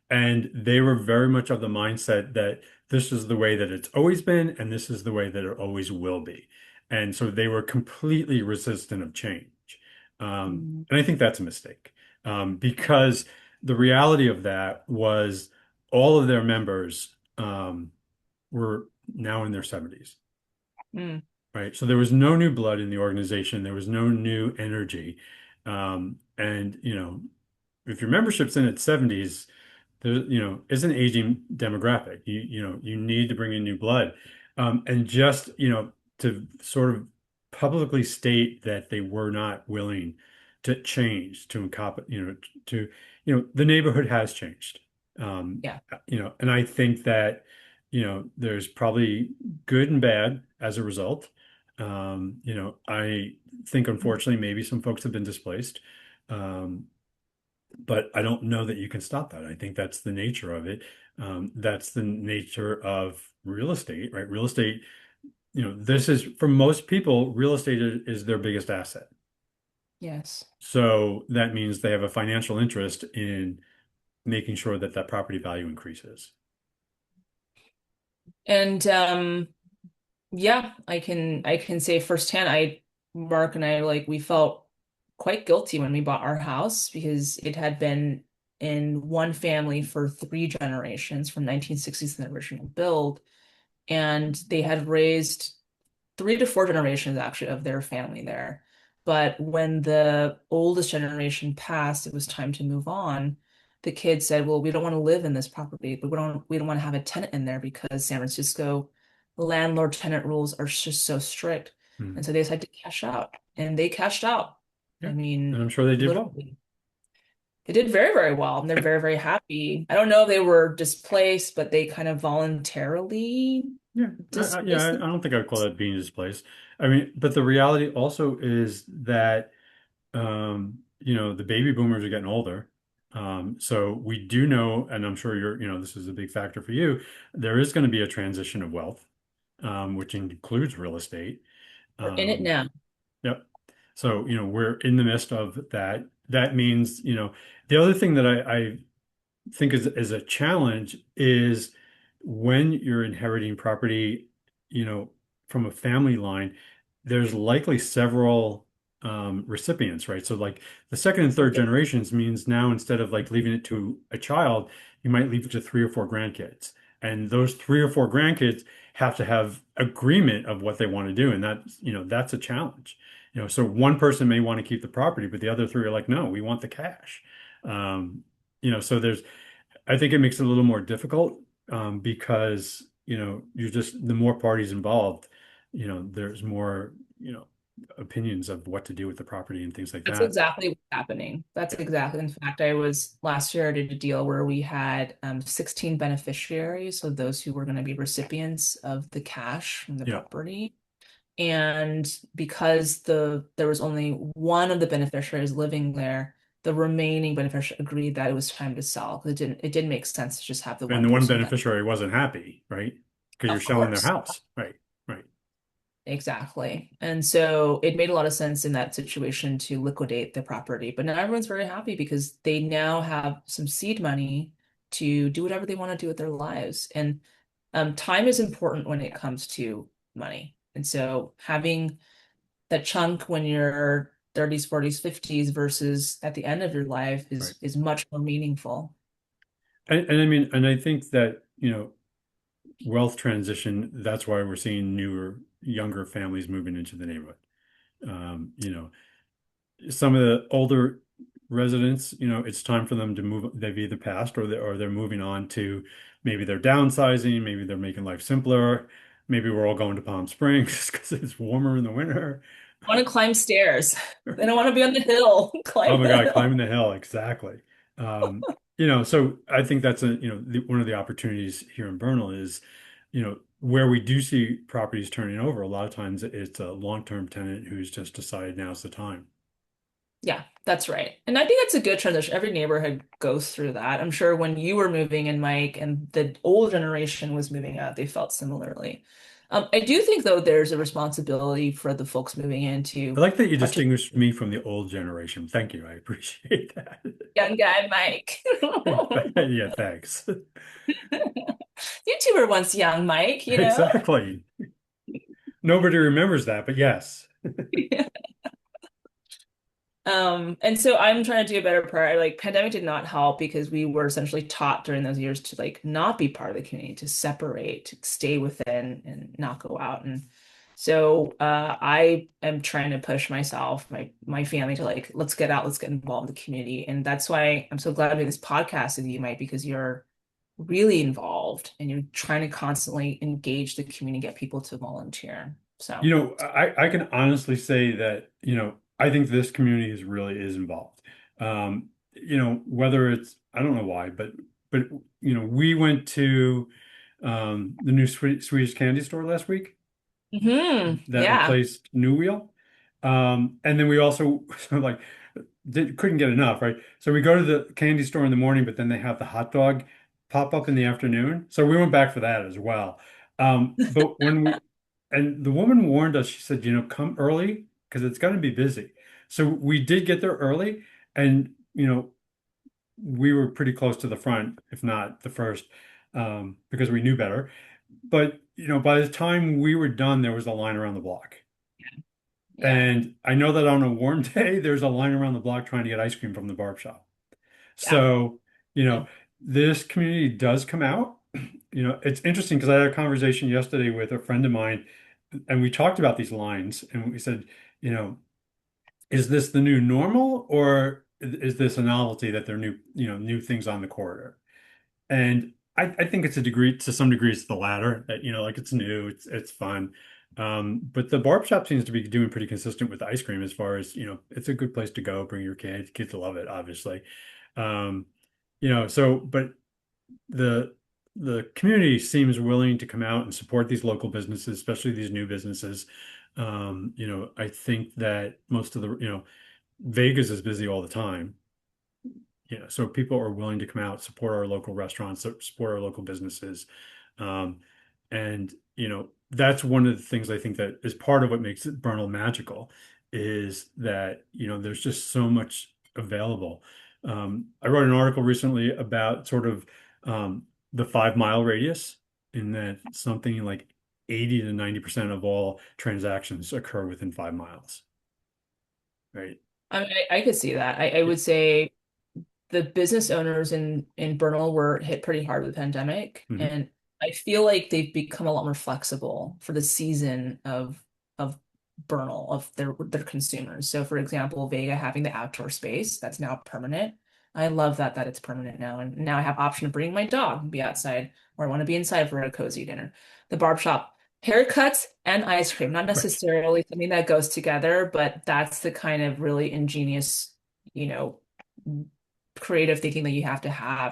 A: And they were very much of the mindset that this is the way that it's always been, and this is the way that it always will be. And so they were completely resistant of change.
B: Mm.
A: And I think that's a mistake because the reality of that was all of their members were now in their 70s,
B: Mm.
A: right? So there was no new blood in the organization. There was no new energy. And, if your membership's in its 70s, there, is an aging demographic. You need to bring in new blood. And just, to sort of publicly state that they were not willing to change, the neighborhood has changed. Um,
B: Yeah.
A: and I think that, there's probably good and bad as a result. I think unfortunately maybe some folks have been displaced. Um, but I don't know that you can stop that. I think that's the nature of it. That's the nature of real estate, right? Real estate, this is for most people, real estate is their biggest asset.
B: Yes.
A: So that means they have a financial interest in making sure that that property value increases.
B: And yeah, I can say firsthand, Mark and I we felt quite guilty when we bought our house because it had been in one family for 3 generations from 1960s in the original build, and they had raised 3 to 4 generations actually of their family there. But when the oldest generation passed, it was time to move on. The kids said, "Well, we don't want to live in this property, but we don't want to have a tenant in there because San Francisco landlord-tenant rules are just so strict." And
A: Mhm.
B: so they decided to cash out, and they cashed out. I
A: Yeah. And
B: mean,
A: I'm sure they did well.
B: literally, they did very, very well, and they're very, very happy. I don't know if they were displaced, but they kind of voluntarily
A: Yeah.
B: displaced
A: I don't think I would call that being displaced. I mean, but the reality also is that the baby boomers are getting older. So we do know, and I'm sure this is a big factor for you, there is going to be a transition of wealth, which includes real estate.
B: We're in it
A: Um,
B: now.
A: yep. So, we're in the midst of that. That means, the other thing that I think is a challenge is when you're inheriting property, you know, from a family line, there's likely several recipients, right? So like the second and third generations means now instead of like leaving it to a child, you might leave it to 3 or 4 grandkids. And those 3 or 4 grandkids have to have agreement of what they want to do. And that's a challenge. So one person may want to keep the property, but the other three are like, no, we want the cash. So I think it makes it a little more difficult because you're just the more parties involved, there's more opinions of what to do with the property and things like
B: That's
A: that.
B: exactly what's happening. That's
A: Yeah,
B: exactly. In fact, I was last year I did a deal where we had 16 beneficiaries, so those who were going to be recipients of the cash from the
A: yeah.
B: property. And because there was only one of the beneficiaries living there, the remaining beneficiary agreed that it was time to sell because it didn't make sense to just have the
A: And
B: one
A: the one
B: person that.
A: beneficiary wasn't happy, right? Because you're
B: Of
A: selling their
B: course.
A: house, right? Right.
B: Exactly. And so it made a lot of sense in that situation to liquidate the property. But now everyone's very happy because they now have some seed money to do whatever they want to do with their lives. And time is important when it comes to money. And so having that chunk when you're 30s, 40s, 50s versus at the end of your life
A: Right.
B: is much more meaningful.
A: And I mean, and I think that, wealth transition, that's why we're seeing newer, younger families moving into the neighborhood. Some of the older residents, it's time for them to move. They've either passed or they're moving on to maybe they're downsizing, maybe they're making life simpler. Maybe we're all going to Palm Springs because it's warmer in the winter.
B: I want to climb stairs. They don't want to be on the hill,
A: Oh
B: climb
A: my
B: the
A: God,
B: hill.
A: climbing the hill, exactly. So I think that's one of the opportunities here in Bernal is, where we do see properties turning over, a lot of times it's a long-term tenant who's just decided now's the time.
B: Yeah, that's right. And I think that's a good transition. Every neighborhood goes through that. I'm sure when you were moving in, Mike, and the old generation was moving out, they felt similarly. I do think though there's a responsibility for the folks moving
A: I
B: into
A: like that you
B: partic
A: distinguished me from the old generation. Thank you. I appreciate that.
B: young guy Mike.
A: Yeah, thanks.
B: You two were once young, Mike, you know?
A: Exactly. Nobody remembers that, but yes.
B: And so I'm trying to do a better part. Like pandemic did not help because we were essentially taught during those years to like not be part of the community, to separate, to stay within and not go out. And so I am trying to push myself, my family to like, let's get out, let's get involved in the community. And that's why I'm so glad to do this podcast with you, Mike, because you're really involved and you're trying to constantly engage the community, get people to volunteer. So
A: I can honestly say that, I think this community is involved. Whether it's, I don't know why, but we went to the new Swedish candy store last week that
B: Yeah.
A: replaced New Wheel. And then we also like couldn't get enough, right? So we go to the candy store in the morning, but then they have the hot dog pop up in the afternoon. So we went back for that as well. But and the woman warned us, she said, come early because it's going to be busy. So we did get there early, and we were pretty close to the front, if not the first, because we knew better. But by the time we were done, there was a line around the block.
B: Yeah.
A: And I know that on a warm day, there's a line around the block trying to get ice cream from the barber shop.
B: Yeah.
A: So, you know, this community does come out. It's interesting because I had a conversation yesterday with a friend of mine, and we talked about these lines, and we said, you know, is this the new normal, or is this a novelty that there are new things on the corridor? And I think it's a degree to some degree it's the latter that like it's new, it's fun. But the barbershop seems to be doing pretty consistent with ice cream as far as it's a good place to go, bring your kids love it, obviously. Um, so but the the community seems willing to come out and support these local businesses, especially these new businesses. I think that most of Vegas is busy all the time. So people are willing to come out, support our local restaurants, support our local businesses. Um, and that's one of the things I think that is part of what makes it Bernal magical is that, there's just so much available. I wrote an article recently about sort of the 5 mile radius, in that something like 80 to 90% of all transactions occur within 5 miles, right?
B: I mean, I could see that. I would say the business owners in Bernal were hit pretty hard with the pandemic,
A: Mhm.
B: and I feel like they've become a lot more flexible for the season of Bernal of their consumers. So, for example, Vega having the outdoor space that's now permanent. I love that it's permanent now, and now I have option of bringing my dog and be outside, or I want to be inside for a cozy dinner. The barber shop, haircuts and ice cream, not
A: Right.
B: necessarily something that goes together, but that's the kind of really ingenious, you know creative thinking that you have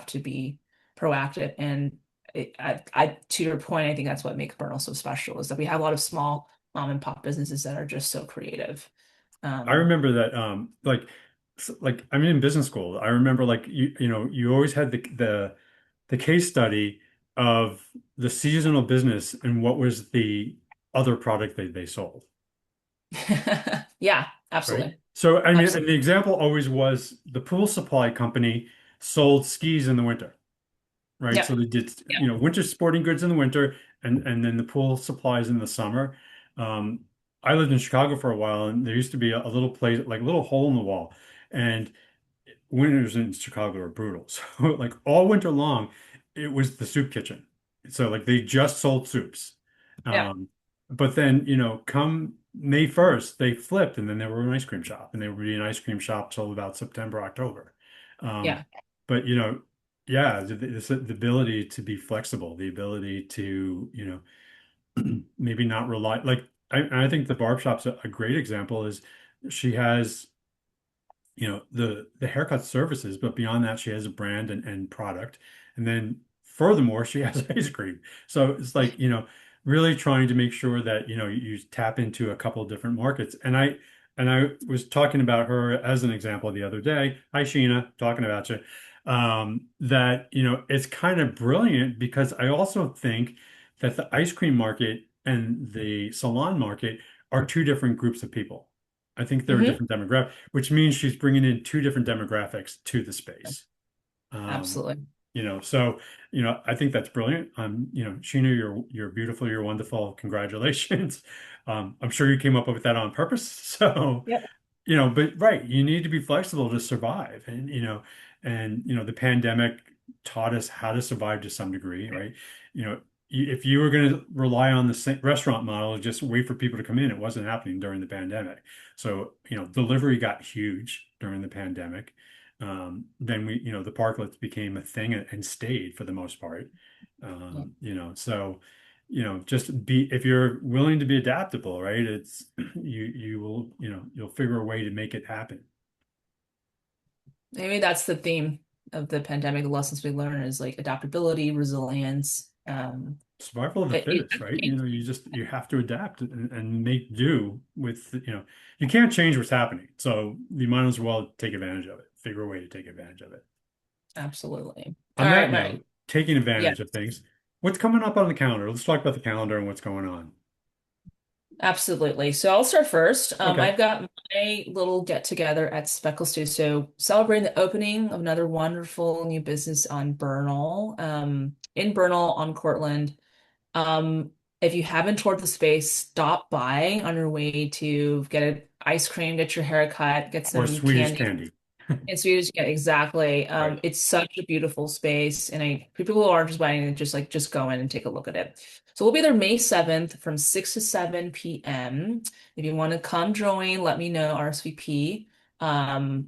B: to be proactive. And to your point, I think that's what makes Bernal so special is that we have a lot of small mom and pop businesses that are just so creative.
A: I
B: Um,
A: remember that like I'm in business school. I remember like you always had the case study of the seasonal business and what was the other product they sold,
B: yeah,
A: right?
B: absolutely.
A: So I mean, and
B: Absolutely.
A: the example always was the pool supply company sold skis in the winter, right?
B: Yep.
A: So they did,
B: Yep.
A: winter sporting goods in the winter, and then the pool supplies in the summer. Um, I lived in Chicago for a while, and there used to be a little place, like a little hole in the wall, and winters in Chicago are brutal. So like all winter long, it was the soup kitchen. So like they just sold soups.
B: Yeah.
A: Um, but then, come May 1st, they flipped and then they were an ice cream shop and they would be an ice cream shop till about September, October. Um,
B: Yeah.
A: but yeah, the ability to be flexible, the ability to, maybe not rely like I think the barb shop's a great example is she has the haircut services, but beyond that, she has a brand and product. And then furthermore, she has ice cream. So it's like, really trying to make sure that, you tap into a couple of different markets. And I was talking about her as an example the other day. Hi, Sheena, talking about you. That, it's kind of brilliant because I also think that the ice cream market and the salon market are two different groups of people. I think they're a
B: Hmm.
A: different demographic, which means she's bringing in two different demographics to the space. Um,
B: Absolutely.
A: so, I think that's brilliant. Sheena, you're beautiful, you're wonderful. Congratulations. I'm sure you came up with that on purpose. So,
B: Yep.
A: but right, you need to be flexible to survive. And the pandemic taught us how to survive to some degree, right? If you were going to rely on the restaurant model, just wait for people to come in, it wasn't happening during the pandemic. So, delivery got huge during the pandemic. Then the parklets became a thing and stayed for the most part.
B: Yeah.
A: So just be if you're willing to be adaptable, right? It's you will, you'll figure a way to make it happen.
B: Maybe that's the theme of the pandemic. The lessons we learn is like adaptability, resilience.
A: Survival of the
B: It
A: fittest, right? You have to adapt and make do with, you can't change what's happening. So you might as well take advantage of it, figure a way to take advantage of it.
B: absolutely. All
A: On
B: right,
A: that
B: Mike.
A: note, taking
B: Yeah,
A: advantage of things, what's coming up on the calendar? Let's talk about the calendar and what's going on.
B: absolutely. So I'll start first.
A: Okay.
B: I've got my little get together at Speckle Studio, celebrating the opening of another wonderful new business on Bernal, in Bernal on Cortland. Um, if you haven't toured the space, stop by on your way to get an ice cream, get your hair cut, get
A: Or
B: some
A: Swedish
B: candy.
A: candy.
B: In Swedish, yeah, exactly.
A: Right.
B: It's such a beautiful space, and for people who aren't just buying it, just go in and take a look at it. So we'll be there May 7th from 6 to 7 p.m. If you want to come join, let me know, RSVP,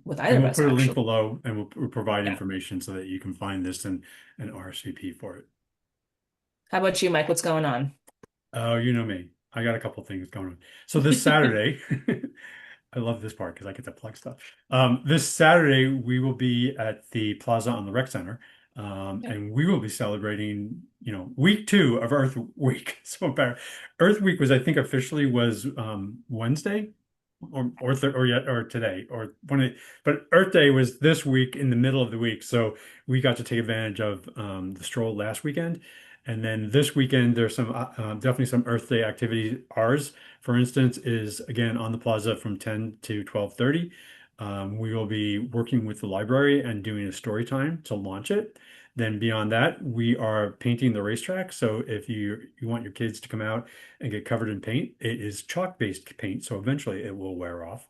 B: with either
A: And
B: of
A: we'll
B: us,
A: put a link
B: actually.
A: below and we'll provide
B: Yeah.
A: information so that you can find this and RSVP for it.
B: How about you, Mike? What's going on?
A: Oh, you know me. I got a couple things going on. So this Saturday, I love this part because I get to plug stuff. This Saturday, we will be at the Plaza on the Rec Center, and we will be celebrating, week two of Earth Week. Earth Week was, I think, officially was Wednesday, or today, or but Earth Day was this week in the middle of the week. So we got to take advantage of the stroll last weekend. And then this weekend, there's definitely some Earth Day activities. Ours, for instance, is again on the plaza from 10 to 12:30. We will be working with the library and doing a story time to launch it. Then beyond that, we are painting the racetrack. So if you want your kids to come out and get covered in paint, it is chalk-based paint, so eventually it will wear off.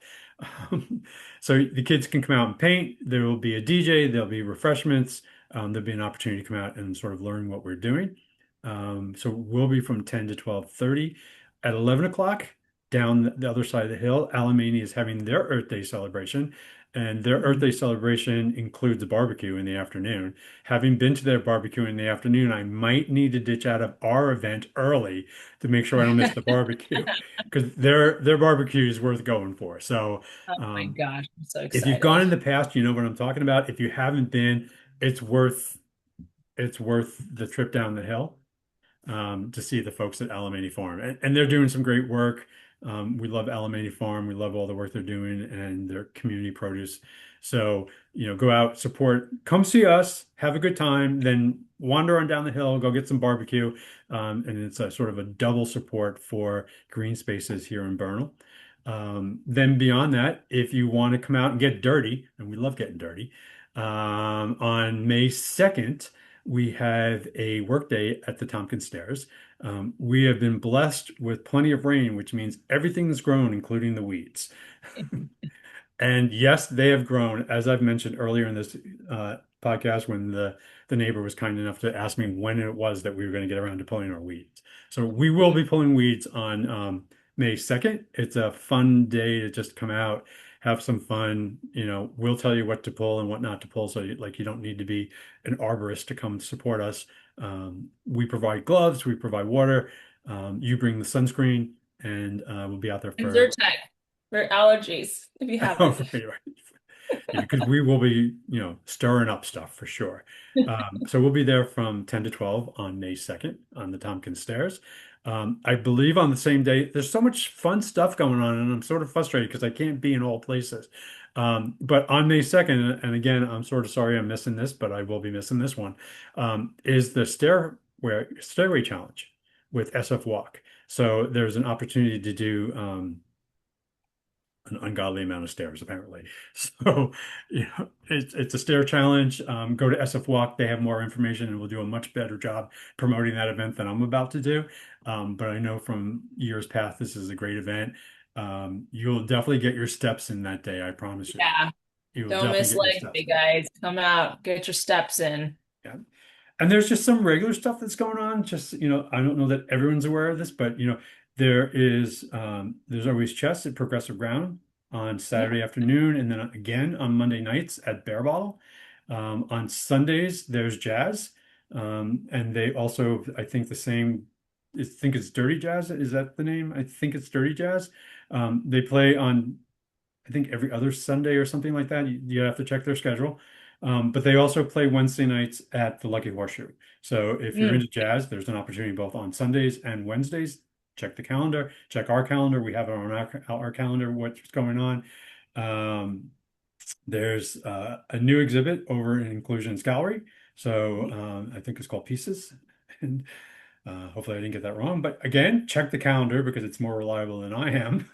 A: Um, so the kids can come out and paint. There will be a DJ, there'll be refreshments. There'll be an opportunity to come out and sort of learn what we're doing. So we'll be from 10 to 12:30. At 11 o'clock, down the other side of the hill, Alamany is having their Earth Day celebration. And their Earth Day celebration includes a barbecue in the afternoon. Having been to their barbecue in the afternoon, I might need to ditch out of our event early to make sure I don't miss the barbecue because their barbecue is worth going for. So
B: Oh my
A: um,
B: gosh, I'm so
A: if you've gone
B: excited.
A: in the past, you know what I'm talking about. If you haven't been, it's worth it's worth the trip down the hill to see the folks at Alamany Farm. And they're doing some great work. We love Alamany Farm. We love all the work they're doing and their community produce. So, go out, support, come see us, have a good time, then wander on down the hill, go get some barbecue. And it's a sort of a double support for green spaces here in Bernal. Then beyond that, if you want to come out and get dirty, and we love getting dirty, on May 2nd, we have a work day at the Tompkins Stairs. We have been blessed with plenty of rain, which means everything's grown, including the weeds. And yes, they have grown, as I've mentioned earlier in this podcast, when the neighbor was kind enough to ask me when it was that we were going to get around to pulling our weeds. So we will be pulling weeds on May 2nd. It's a fun day to just come out, have some fun. We'll tell you what to pull and what not to pull. So you don't need to be an arborist to come support us. We provide gloves, we provide water. You bring the sunscreen, and we'll be out there
B: And
A: for.
B: Zyrtec for allergies, if you have
A: Oh,
B: it.
A: right, right. Yeah, because we will be, stirring up stuff for sure. So we'll be there from 10 to 12 on May 2nd on the Tompkins Stairs. I believe on the same day, there's so much fun stuff going on, and I'm sort of frustrated because I can't be in all places. But on May 2nd, and again, I'm sort of sorry I'm missing this, but I will be missing this one, is the Stairway Challenge with SF Walk. So there's an opportunity to do an ungodly amount of stairs, apparently. So, it's a stair challenge. Go to SF Walk. They have more information and will do a much better job promoting that event than I'm about to do. But I know from years past, this is a great event. You'll definitely get your steps in that day, I promise you.
B: Yeah.
A: You will
B: Don't
A: definitely
B: miss
A: get your
B: leg
A: steps
B: day,
A: in.
B: guys. Come out, get your steps in.
A: Yeah. And there's just some regular stuff that's going on. Just, I don't know that everyone's aware of this, but there's always chess at Progressive Ground on
B: Yeah.
A: Saturday afternoon, and then again on Monday nights at Bear Bottle. On Sundays, there's jazz. And they also, I think I think it's Dirty Jazz. Is that the name? I think it's Dirty Jazz. They play on I think every other Sunday or something like that. You have to check their schedule. But they also play Wednesday nights at the Lucky Horseshoe. So if you're
B: Mm.
A: into jazz, there's an opportunity both on Sundays and Wednesdays. Check the calendar, check our calendar. We have it on our calendar, what's going on. Um, there's a new exhibit over in Inclusions Gallery. So I think it's called Pieces. And hopefully I didn't get that wrong. But again, check the calendar because it's more reliable than I am.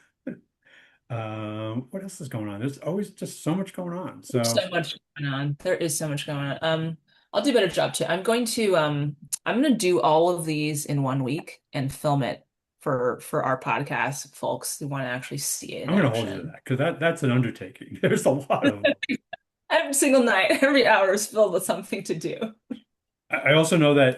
A: What else is going on? There's always just so much going on.
B: There's
A: So
B: so much going on. There is so much going on. I'll do a better job too. I'm gonna do all of these in 1 week and film it for our podcast folks who want to actually see it in
A: I'm going to hold you to
B: action.
A: that because that's an undertaking. There's a lot of them.
B: Every single night, every hour is filled with something to do.
A: I also know that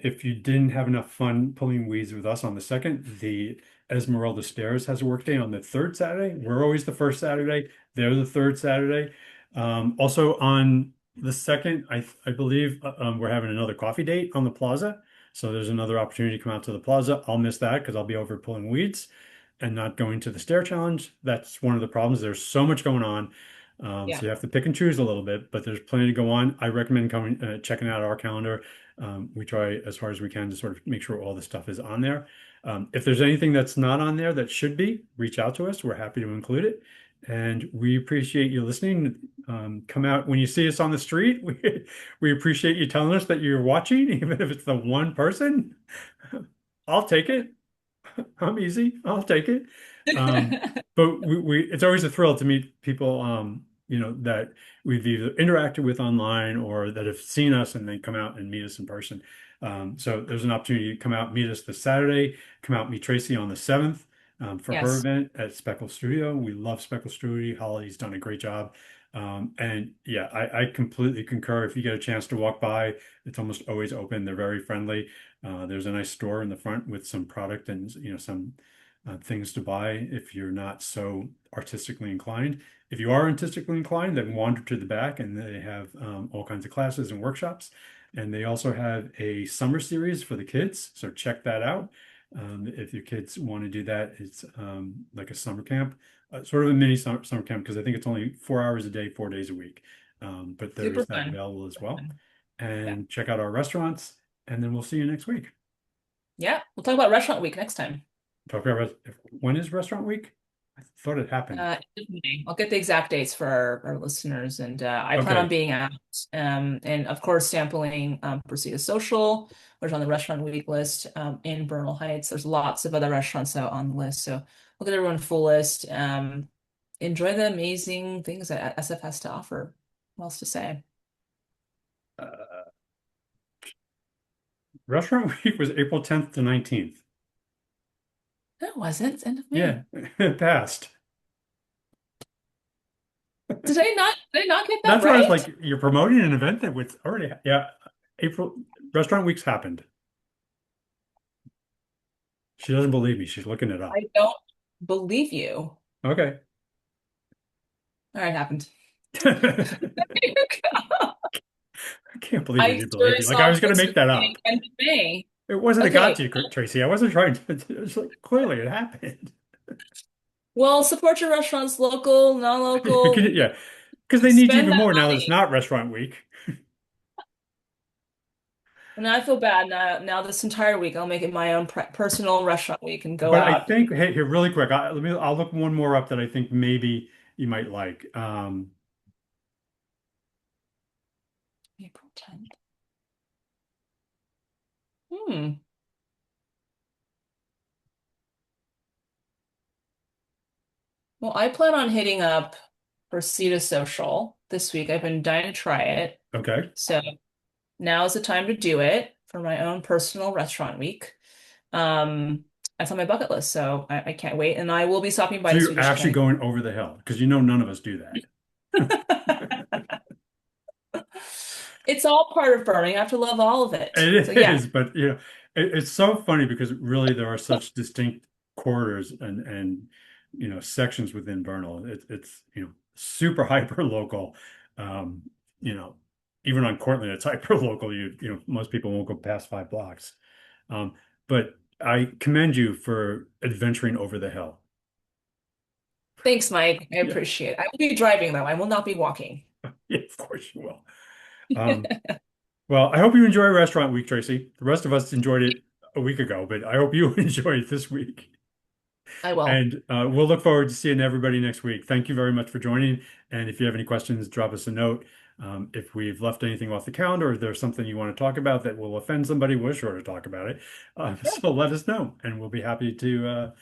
A: if you didn't have enough fun pulling weeds with us on the second, the Esmeralda Stairs has a work day on the third Saturday. We're always the first Saturday. They're the third Saturday. Also on the second, I believe we're having another coffee date on the plaza. So there's another opportunity to come out to the plaza. I'll miss that because I'll be over pulling weeds and not going to the stair challenge. That's one of the problems. There's so much going on.
B: Yeah,
A: So you have to pick and choose a little bit, but there's plenty to go on. I recommend checking out our calendar. We try as far as we can to sort of make sure all the stuff is on there. If there's anything that's not on there that should be, reach out to us. We're happy to include it. And we appreciate you listening. Come out when you see us on the street. We appreciate you telling us that you're watching, even if it's the one person. I'll take it. I'm easy. I'll take it. Um, but it's always a thrill to meet people, that we've either interacted with online or that have seen us and then come out and meet us in person. So there's an opportunity to come out, meet us this Saturday, come out, meet Tracy on the 7th, for her
B: yes,
A: event at Speckle Studio. We love Speckle Studio. Holly's done a great job. And yeah, I completely concur. If you get a chance to walk by, it's almost always open. They're very friendly. There's a nice store in the front with some product and some things to buy if you're not so artistically inclined. If you are artistically inclined, then wander to the back and they have all kinds of classes and workshops. And they also have a summer series for the kids, so check that out. If your kids want to do that, it's like a summer camp, sort of a mini summer camp because I think it's only 4 hours a day, 4 days a week. But there
B: super
A: is that
B: fun.
A: available as well.
B: Yeah,
A: And check out our restaurants, and then we'll see you next week.
B: yeah. We'll talk about Restaurant Week next time.
A: Talk about when is restaurant week? I thought it happened.
B: I'll get the exact dates for our listeners, and I plan on
A: Okay.
B: being out. And of course, sampling Pursuit Social, which is on the Restaurant Week list in Bernal Heights. There's lots of other restaurants out on the list, so look at everyone full list. Enjoy the amazing things that SF has to offer. What else to say?
A: Uh, Restaurant week was April 10th to 19th.
B: No, it wasn't. It's end of May.
A: Yeah, it passed.
B: Did I not get that
A: That's why I was
B: right?
A: like, you're promoting an event that was already, yeah, April, restaurant weeks happened. She doesn't believe me. She's looking it up.
B: I don't believe you.
A: Okay.
B: All right, happened.
A: I
B: There you go.
A: can't believe you
B: I
A: didn't believe
B: sure
A: me. Like I
B: saw
A: was going to make
B: Facebook
A: that
B: saying
A: up.
B: end of May.
A: It wasn't a got
B: Okay.
A: to you, Tracy. I wasn't trying to. It's like, clearly it happened.
B: Well, support your restaurants, local, non-local.
A: Yeah, because they need you
B: Spend
A: even
B: that
A: more now that it's
B: money.
A: not restaurant week.
B: And I feel bad now. This entire week, I'll make it my own personal restaurant week and go
A: But I
B: out.
A: think, hey, here, really quick, I'll look one more up that I think maybe you might like.
B: April 10th. Hmm. Well, I plan on hitting up Reseda Social this week. I've been dying to try it.
A: Okay.
B: So now is the time to do it for my own personal restaurant week. That's on my bucket list, so I can't wait. And I will be stopping by
A: So
B: the
A: you're
B: Swedish
A: actually
B: Candy.
A: going over the hill because none of us do that.
B: It's all part of burning. I have to love all of it. So
A: It
B: yeah,
A: is, but it's so funny because really there are such distinct corridors and sections within Bernal. It's super hyper local. Um, you know, Even on Cortland, it's hyper local. Most people won't go past 5 blocks. Um, but I commend you for adventuring over the hill.
B: thanks, Mike. I
A: Yeah,
B: appreciate it. I will be driving though. I will not be walking.
A: yeah, of course you will. Um, Well, I hope you enjoy Restaurant Week, Tracy. The rest of us enjoyed it a week ago, but I hope you enjoy it this week.
B: I will.
A: And we'll look forward to seeing everybody next week. Thank you very much for joining. And if you have any questions, drop us a note. If we've left anything off the calendar or there's something you want to talk about that will offend somebody, we're sure to talk about it. So let us know, and we'll be happy to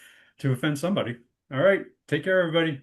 A: offend somebody. All right. Take care, everybody.